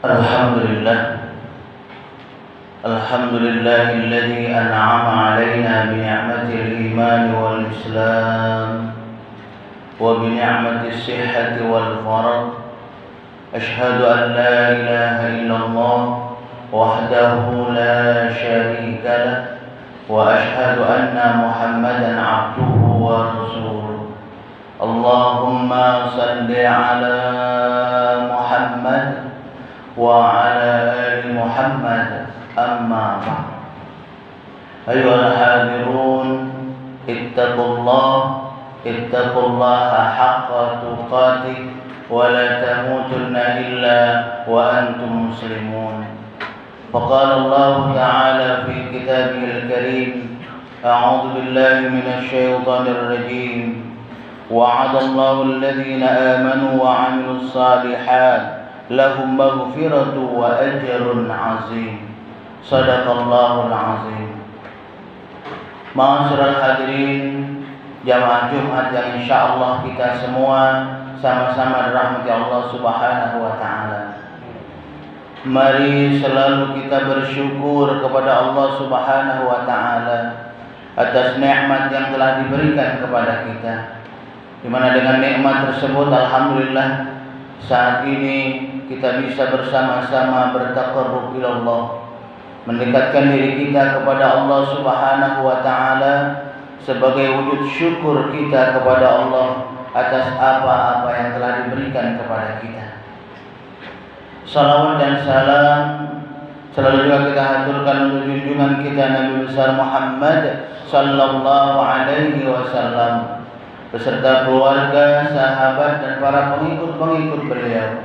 الحمد لله. الحمد لله الذي أنعم علينا بنعمة الإيمان والإسلام وبنعمة الصحة والفرج. أشهد أن لا إله إلا الله وحده لا شريك له، وأشهد أن محمدا عبده ورسوله. اللهم صل على محمد وعلى آل محمد. أما بعد، أيها الحاضرون، اتقوا الله حق تقاته ولا تموتن إلا وأنتم مسلمون. فقال الله تعالى في كتابه الكريم: أعوذ بالله من الشيطان الرجيم. وعد الله الذين آمنوا وعملوا الصالحات لهم مغفرة وأجر عظيم. Sadaqallahul azim. Ma'asyiral hadirin jamaah Jumat yang insyaallah kita semua sama-sama dirahmati Allah Subhanahu wa taala. Mari selalu kita bersyukur kepada Allah Subhanahu wa taala atas nikmat yang telah diberikan kepada kita. Di mana dengan nikmat tersebut alhamdulillah saat ini kita bisa bersama-sama bertaqarrub ila Allah, mendekatkan diri kita kepada Allah Subhanahu wa taala sebagai wujud syukur kita kepada Allah atas apa-apa yang telah diberikan kepada kita. Salawat dan salam selalu juga kita haturkan untuk junjungan kita Nabi besar Muhammad sallallahu alaihi wasallam beserta keluarga, sahabat dan para pengikut-pengikut beliau.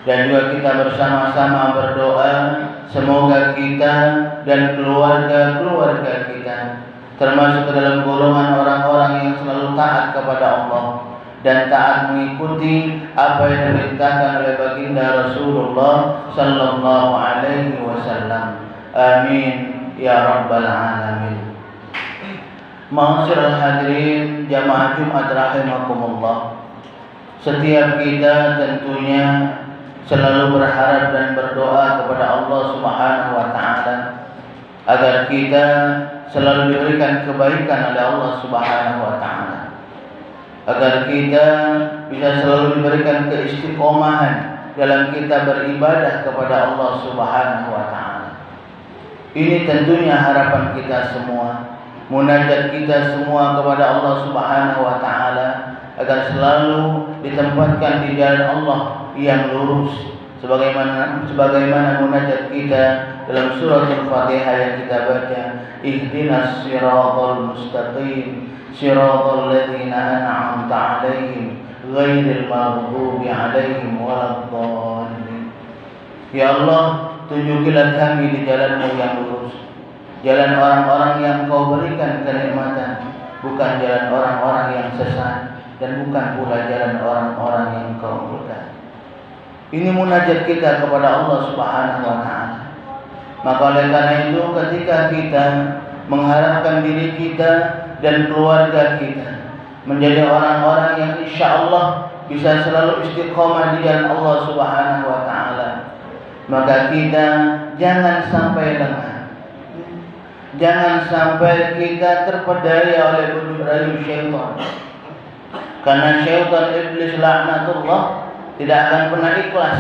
Dan juga kita bersama-sama berdoa semoga kita dan keluarga-keluarga kita termasuk ke dalam golongan orang-orang yang selalu taat kepada Allah dan taat mengikuti apa yang diperintahkan oleh baginda Rasulullah sallallahu alaihi wasallam. Amin ya rabbal alamin. Ma'asyiral hadirin jamaah Jumat rahimakumullah. Setiap kita tentunya selalu berharap dan berdoa kepada Allah Subhanahu wa taala agar kita selalu diberikan kebaikan oleh Allah Subhanahu wa taala, agar kita bisa selalu diberikan keistiqomahan dalam kita beribadah kepada Allah Subhanahu wa taala. Ini tentunya harapan kita semua, munajat kita semua kepada Allah Subhanahu wa taala agar selalu ditempatkan di jalan Allah yang lurus, sebagaimana munajat kita dalam surah Al-Fatihah yang kita baca, ihdinas siratal mustaqim siratal ladzina an'amta 'alaihim ghairil maghdubi 'alaihim waladdallin. Ya Allah, tunjukilah kami di jalan-Mu yang lurus, jalan orang-orang yang Kau berikan kenikmatan, bukan jalan orang-orang yang sesat dan bukan pula jalan orang-orang yang Kau murka. Ini munajat kita kepada Allah Subhanahu wa taala. Maka oleh karena itu ketika kita mengharapkan diri kita dan keluarga kita menjadi orang-orang yang insyaallah bisa selalu istiqomah di jalan Allah Subhanahu wa taala, maka kita jangan sampai lengah. Jangan sampai kita terpedaya oleh bujuk rayu syaitan. Karena syaitan iblis laknatullah tidak akan pernah ikhlas,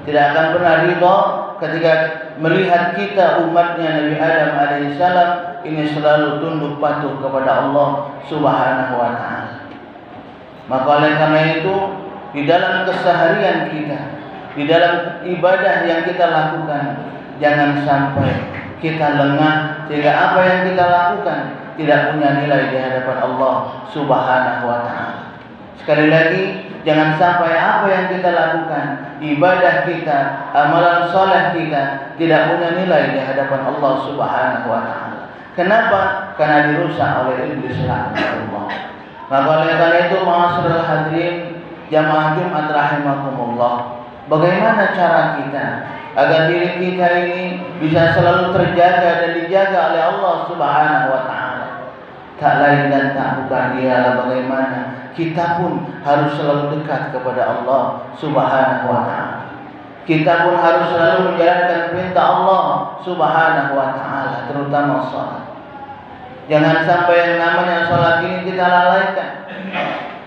tidak akan pernah ridha ketika melihat kita umatnya Nabi Adam alaihissalam ini selalu tunduk patuh kepada Allah Subhanahu wa taala. Maka oleh karena itu di dalam keseharian kita, di dalam ibadah yang kita lakukan, jangan sampai kita lengah sehingga apa yang kita lakukan tidak punya nilai di hadapan Allah Subhanahu wa taala. Sekali lagi, jangan sampai apa yang kita lakukan, ibadah kita, amalan saleh kita tidak punya nilai di hadapan Allah Subhanahu wa taala. Kenapa? Karena dirusak oleh iblis laknatullah. Maka oleh karena itu ma'asyiral hadirin jamaah Jumat rahimakumullah, bagaimana cara kita agar diri kita ini bisa selalu terjaga dan dijaga oleh Allah Subhanahu wa taala? Tak lain dan tak bukan ialah bagaimana kita pun harus selalu dekat kepada Allah Subhanahu wa taala. Kita pun harus selalu menjalankan perintah Allah Subhanahu wa taala, terutama salat. Jangan sampai yang namanya salat ini kita lalaikan.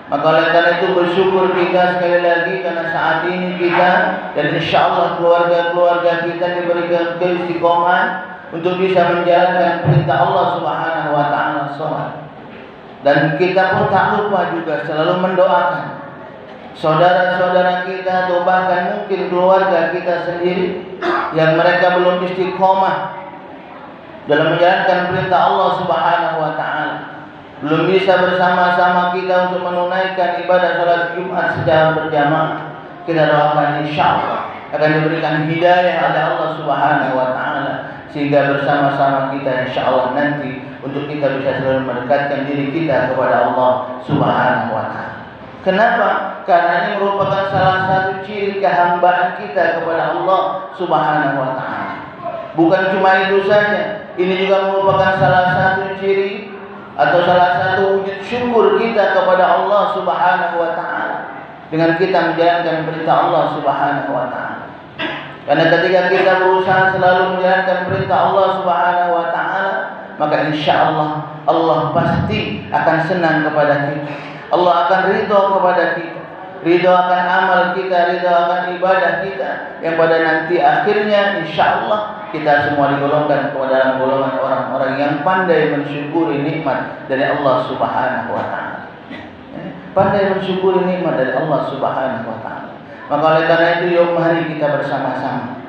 Maka oleh karena itu bersyukur kita sekali lagi karena saat ini kita dan insyaallah keluarga-keluarga kita diberikan keistiqomahan untuk bisa menjalankan perintah Allah Subhanahu wa taala salat. Dan kita pun tak lupa juga selalu mendoakan saudara-saudara kita atau bahkan mungkin keluarga kita sendiri yang mereka belum istiqomah dalam menjalankan perintah Allah Subhanahu wa taala, belum bisa bersama-sama kita untuk menunaikan ibadah salat Jumat secara berjamaah. Kita doakan insyaallah akan diberikan hidayah oleh Allah Subhanahu wa taala sehingga bersama-sama kita insyaallah nanti untuk kita bisa selalu mendekatkan diri kita kepada Allah Subhanahu wa taala. Kenapa? Karena ini merupakan salah satu ciri kehambaan kita kepada Allah Subhanahu wa taala. Bukan cuma itu saja, ini juga merupakan salah satu ciri atau salah satu wujud syukur kita kepada Allah Subhanahu wa taala dengan kita menjalankan perintah Allah Subhanahu wa taala. Karena ketika kita berusaha selalu menjalankan perintah Allah Subhanahu wa taala, maka insyaallah Allah pasti akan senang kepada kita. Allah akan ridho kepada kita, ridho akan amal kita, ridho akan ibadah kita, yang pada nanti akhirnya insyaallah kita semua digolongkan kepada dalam golongan orang-orang yang pandai mensyukuri nikmat dari Allah Subhanahu wa taala. Pandai mensyukuri nikmat dari Allah Subhanahu wa taala. Maka oleh karena itu yuk mari kita bersama-sama.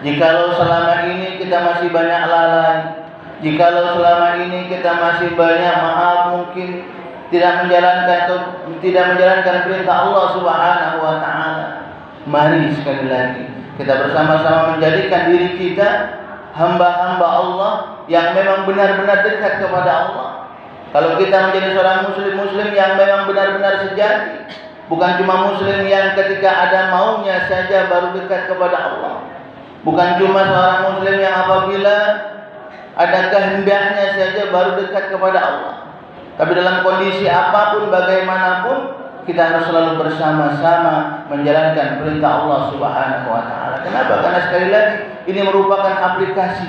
Jikalau selama ini kita masih banyak lalai, jikalau selama ini kita masih banyak mungkin tidak menjalankan perintah Allah Subhanahu wa taala, mari sekali lagi kita bersama-sama menjadikan diri kita hamba-hamba Allah yang memang benar-benar dekat kepada Allah. Kalau kita menjadi seorang muslim yang memang benar-benar sejati, bukan cuma muslim yang ketika ada maunya saja baru dekat kepada Allah, bukan cuma seorang muslim yang apabila ada kehendaknya saja baru dekat kepada Allah, tapi dalam kondisi apapun bagaimanapun kita harus selalu bersama-sama menjalankan perintah Allah Subhanahu wa taala. Kenapa? Karena sekali lagi ini merupakan aplikasi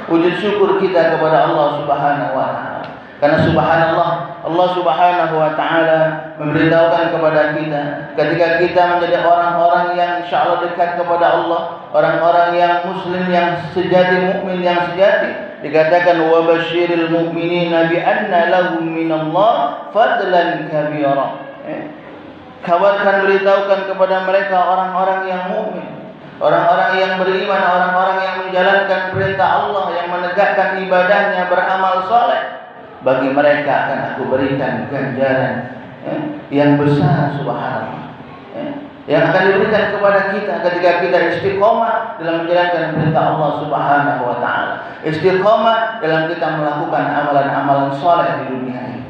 wujud syukur kita kepada Allah Subhanahu wa taala. Karena subhanallah, Allah Subhanahu wa taala memberitahukan kepada kita ketika kita menjadi orang-orang yang insyaallah dekat kepada Allah, orang-orang yang muslim yang sejati, mukmin yang sejati, dikatakan wa basyiril mu'minina bi anna lahum minallah fadlan kabira. Kabarkan, beritahukan kepada mereka orang-orang yang mukmin, orang-orang yang beriman, orang-orang yang menjalankan perintah Allah, yang menegakkan ibadahnya, beramal saleh. Bagi mereka akan aku berikan ganjaran yang besar, subhanallah, yang akan diberikan kepada kita ketika kita istiqomah dalam menjalankan perintah Allah Subhanahu wa taala, istiqomah dalam kita melakukan amalan-amalan saleh di dunia ini.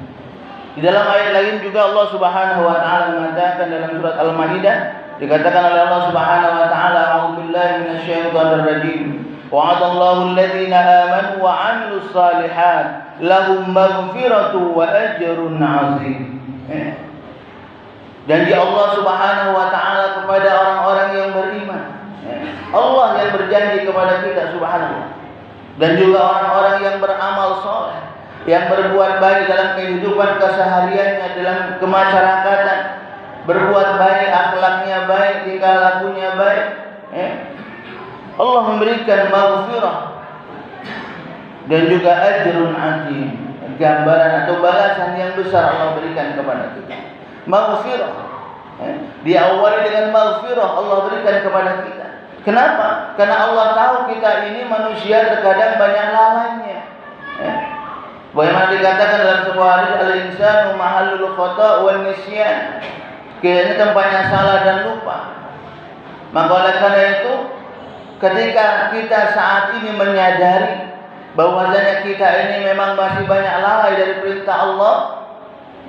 Di dalam ayat lain juga Allah Subhanahu wa taala mengatakan dalam surat Al-Maidah, dikatakan oleh Allah Subhanahu wa taala, a'udzubillahi minasyaitonir rajim. Wa'adallahu alladhina amanu wa 'amilus shalihat lahum maghfiratu wa ajrun 'azim. Janji Allah Subhanahu wa taala kepada orang-orang yang beriman. Allah yang berjanji kepada kita, subhanallah. Dan juga orang-orang yang beramal saleh, yang berbuat baik dalam kehidupan kesehariannya, dalam kemasyarakatan, berbuat baik, akhlaknya baik, tingkah lakunya baik. Allah memberikan maghfirah dan juga ajrun azim, gambaran atau balasan yang besar Allah berikan kepada kita. Maghfirah, diawali dengan maghfirah Allah berikan kepada kita. Kenapa? Karena Allah tahu kita ini manusia terkadang banyak lalainya. Bagaimana dikatakan dalam sebuah hadis, al-insanu mahallul khata' wan nisyan. Kita ini tempatnya salah dan lupa. Maka oleh karena itu, ketika kita saat ini menyadari bahwasanya kita ini memang masih banyak lalai dari perintah Allah,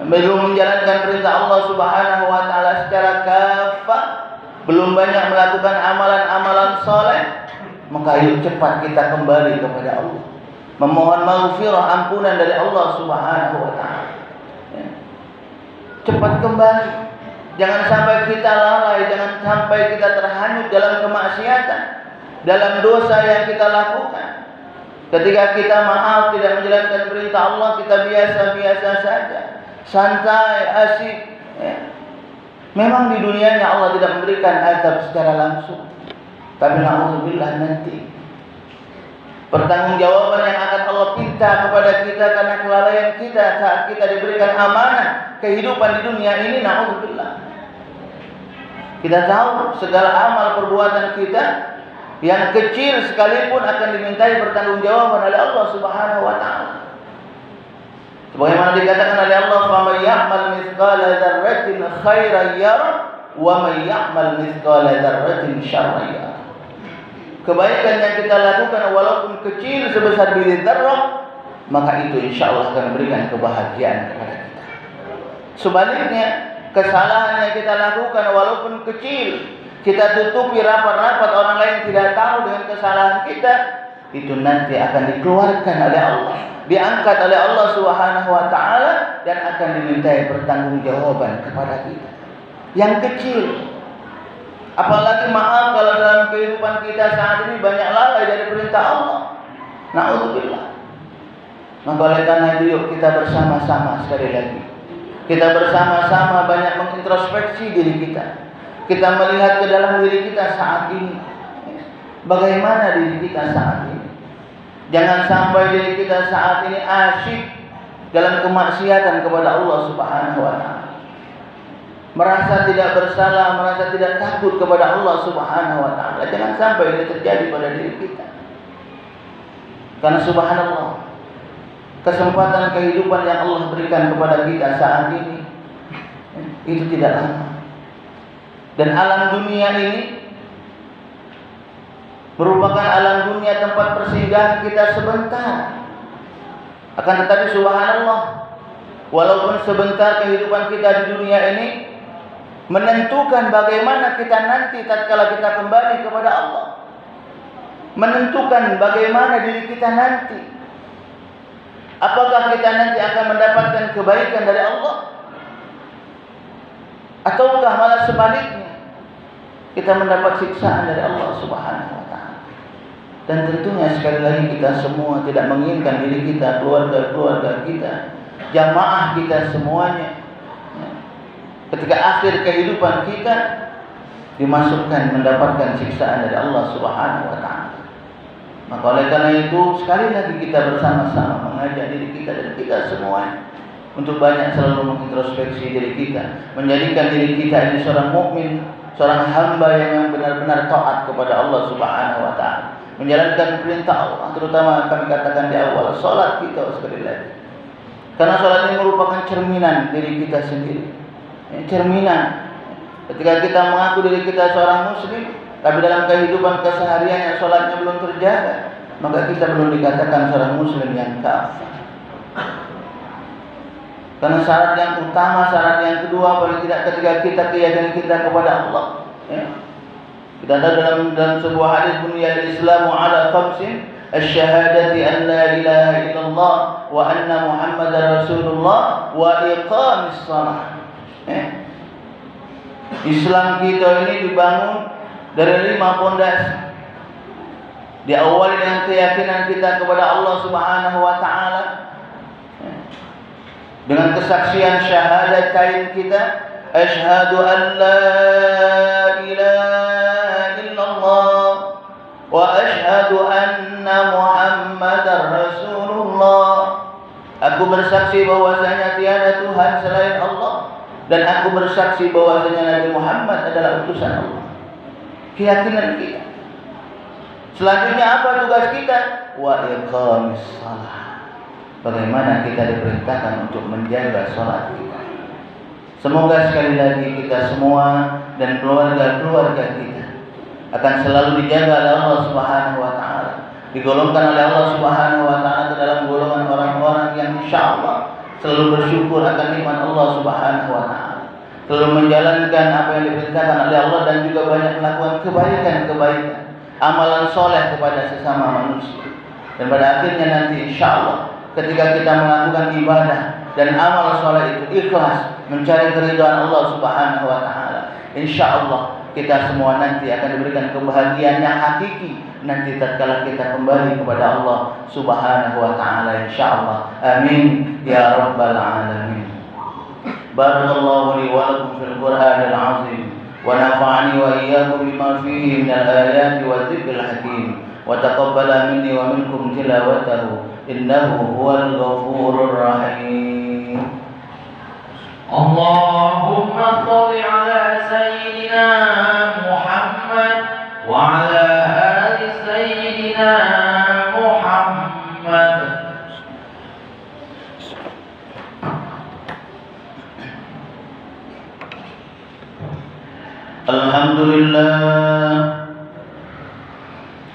belum menjalankan perintah Allah Subhanahu wa taala secara kafah, belum banyak melakukan amalan-amalan saleh, maka ayo cepat kita kembali kepada Allah, memohon maghfirah, ampunan dari Allah Subhanahu wa taala. Cepat kembali. Jangan sampai kita lalai, jangan sampai kita terhanyut dalam kemaksiatan, dalam dosa yang kita lakukan. Ketika kita maaf tidak menjalankan perintah Allah, kita biasa-biasa saja, santai, asik. Memang di dunianya Allah tidak memberikan azab secara langsung, tapi na'udzubillah nanti pertanggungjawaban yang akan Allah pinta kepada kita karena kelalaian kita saat kita diberikan amanah kehidupan di dunia ini, na'udzubillah. Kita tahu segala amal perbuatan kita yang kecil sekalipun akan dimintai pertanggungjawaban oleh Allah Subhanahu wa taala. Sebagaimana dikatakan oleh Allah, "Faman ya'mal mithqala dzarratin khairan yarah wa man ya'mal mithqala dzarratin syarran yarah." Kebaikan yang kita lakukan walaupun kecil sebesar biji zarrah, maka itu insyaallah akan memberikan kebahagiaan kepada kita. Sebaliknya, kesalahan yang kita lakukan walaupun kecil, kita tutupi rapat-rapat, orang lain tidak tahu dengan kesalahan kita, itu nanti akan dikeluarkan oleh Allah, diangkat oleh Allah Subhanahu wa taala dan akan dimintai pertanggungjawaban kepada kita. Yang kecil. Apalagi maaf kalau dalam kehidupan kita saat ini banyak lalai dari perintah Allah. Na'udzubillah. Maka oleh karena itu yuk kita bersama-sama sekali lagi. Kita bersama-sama banyak mengintrospeksi diri kita. Kita melihat ke dalam diri kita saat ini. Bagaimana diri kita saat ini? Jangan sampai diri kita saat ini asyik dalam kemaksiatan kepada Allah Subhanahu wa taala. Merasa tidak bersalah, merasa tidak takut kepada Allah Subhanahu wa taala. Jangan sampai ini terjadi pada diri kita. Karena subhanallah, kesempatan kehidupan yang Allah berikan kepada kita saat ini itu tidak lama. Dan alam dunia ini merupakan alam dunia tempat persinggahan kita sebentar. Akan tetapi subhanallah, walaupun sebentar kehidupan kita di dunia ini menentukan bagaimana kita nanti tatkala kita kembali kepada Allah. Menentukan bagaimana diri kita nanti. Apakah kita nanti akan mendapatkan kebaikan dari Allah? Ataukah malah sebaliknya, kita mendapat siksaan dari Allah Subhanahu wa taala. Dan tentunya sekali lagi kita semua tidak menginginkan diri kita, keluarga-keluarga kita, jamaah kita semuanya, ketika akhir kehidupan kita dimasukkan mendapatkan siksaan dari Allah Subhanahu wa taala. Maka oleh karena itu sekali lagi kita bersama-sama mengajak diri kita dan kita semuanya untuk banyak selalu mengintrospeksi diri kita, menjadikan diri kita ini seorang mukmin, seorang hamba yang benar-benar taat kepada Allah Subhanahu wa taala, menjalankan perintah Allah, terutama kami katakan di awal, salat kita sekali lagi. Karena salat ini merupakan cerminan diri kita sendiri. Cerminan ketika kita mengaku diri kita seorang muslim, tapi dalam kehidupan kesehariannya salatnya belum terjaga, maka kita belum dikatakan seorang muslim yang kafir. Karena syarat yang utama, syarat yang kedua paling tidak ketika kita keyakinan kita kepada Allah. Kita tahu dalam sebuah hadis, bunyal Islamu ala khamsin, asyhadati an la ilaha illallah wa anna Muhammadar Rasulullah wa iqamis shalah. Islam kita ini dibangun dari 5 pondasi. Diawali dengan keyakinan kita kepada Allah Subhanahu wa taala, dengan kesaksian syahadatain kita, asyhadu an la ilaha illallah wa asyhadu anna Muhammadar Rasulullah. Aku bersaksi bahwasanya tiada Tuhan selain Allah, dan aku bersaksi bahwasanya Nabi Muhammad adalah utusan Allah. Keyakinan kita. Selanjutnya apa tugas kita? Wa iqamis shalah. Bagaimana kita diperintahkan untuk menjaga salat kita. Semoga sekali lagi kita semua dan keluarga-keluarga kita akan selalu dijaga oleh Allah Subhanahu wa taala, digolongkan oleh Allah Subhanahu wa taala ke dalam golongan orang-orang yang insyaallah selalu bersyukur akan nikmat Allah Subhanahu wa taala, selalu menjalankan apa yang diperintahkan oleh Allah dan juga banyak melakukan kebaikan-kebaikan, amalan soleh kepada sesama manusia. Dan pada akhirnya nanti insyaallah ketika kita melakukan ibadah dan amal soleh itu ikhlas, mencari keridhaan Allah Subhanahu wa taala. Insyaallah kita semua nanti akan diberikan kebahagiaan yang hakiki nanti tatkala kita kembali kepada Allah Subhanahu wa taala insyaallah. Amin ya rabbal alamin. Barakallahu li wa lakum fil Qur'anil azim wa nafa'ani wa iyyakum bima fihi minal ayati wadh-dhikril hakim wa taqabbala minni wa minkum tilawatahu innahu huwal ghafurur rahim. Allahumma shalli ala sayyidina Muhammad wa ala ali sayyidina Muhammad.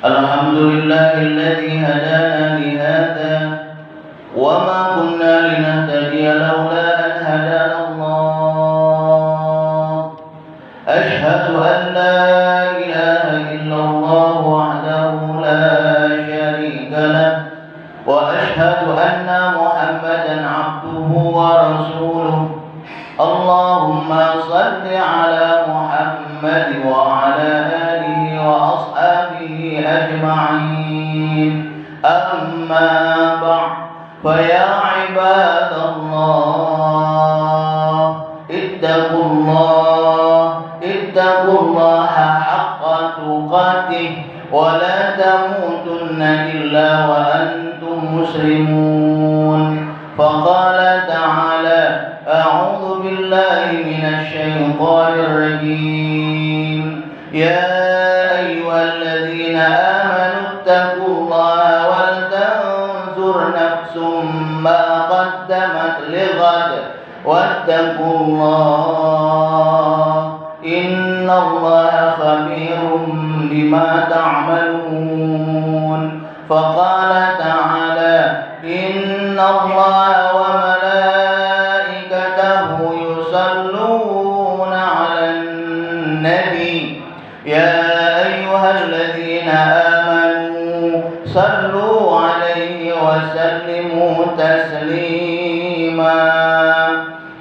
Alhamdulillahilladzi hadana li hadza wa ma kunna linahtadiya laula an hadana Allah. Ashhadu an la ilaha illallah wahdahu la syarika lah wa ashhadu anna Muhammadan abduhu wa rasuluh. Allahumma salli ala Muhammad wa ala alihi wa ashabihi ajma'in. Amma ba'd, fa ya ibadallah ittaqullaha haqqa tuqatih wa la tamutunna illa wa antum muslimun. Faqala ta'ala a'udzu billahi minasy syaithanir rajim. Ya ayyuhalladzina amanu taqullaha wal tanzur nafsum ma qaddamat lighad wattaqullaha innallaha khabirum bima ta'malun. Faqala ta'ala innallaha wa malaikatahu yusalluna 'alan nabi ya ayyuhalladzina amanu sallu 'alaihi wa sallimu taslima.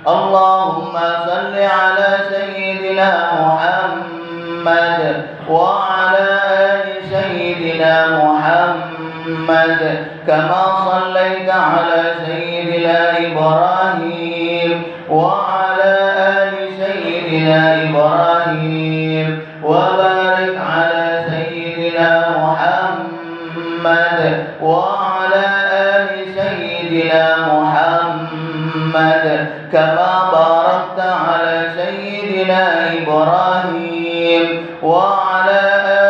Allahumma salli 'ala sayyidina Muhammad wa 'ala ali sayyidina Muhammad kama sallaita 'ala sayyidina Ibrahim wa 'ala ali sayyidina Ibrahim wa barik 'ala sayyidina Muhammad wa 'ala ali sayyidina Muhammad kama barakta 'ala sayyidina Ibrahim wa 'ala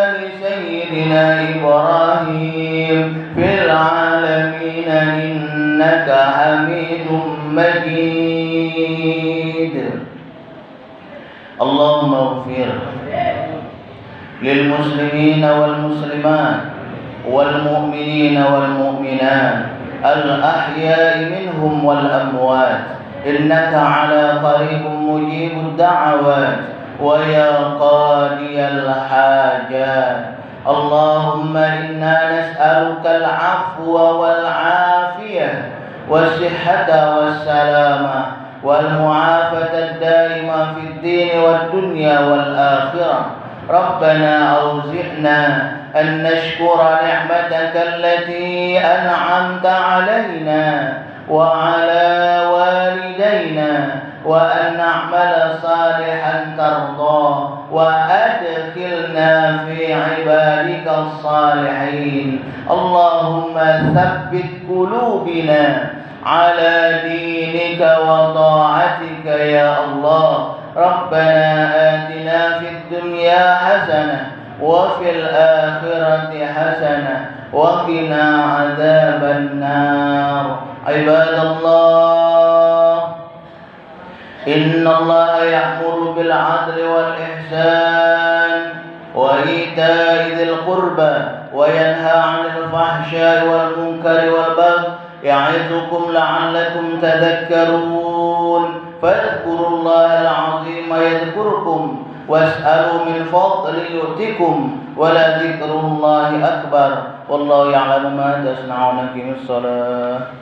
ali sayyidina Ibrahim fil 'alamin innaka Hamidum Majid. Allahumma ighfir lil muslimina wal muslimat wal mu'minina wal mu'minat al ahya'i minhum wal amwat innaka ala qaribun mujibud da'awat wa ya qadiyal hajat. Allahumma inna nas'aluka al-'afwa wal-'afiyah was-sihhata was-salamah wal-mu'afata ad-daima fid din wad-dunya wal-akhirah. Rabbana awzi'na an nashkura ni'mataka allati an'amta 'alaina wa 'ala walidayna wa an na'mala salihan tardah wa adkhilna fi 'ibadika as-salihin. Allahumma thabbit qulubina 'ala dinika wa ta'atika ya Allah. Rabbana atina fid dunya hasanah wa fil akhirati hasanah wa qina 'adzaban nar. Ibadallah, inna Allaha ya'muru bil 'adli wal ihsan wa ita'i dzil qurba wa yanha 'anil fahsya'i wal munkari wal baghi ya'idukum la'allakum tadhakkarun. Fadhkurullaha al-'azima yadhkurkum was'alu min fadli yu'tikum wa la dzikrullahi akbar. Wallahu ya'lamu ma tasna'una. Qimis shalah.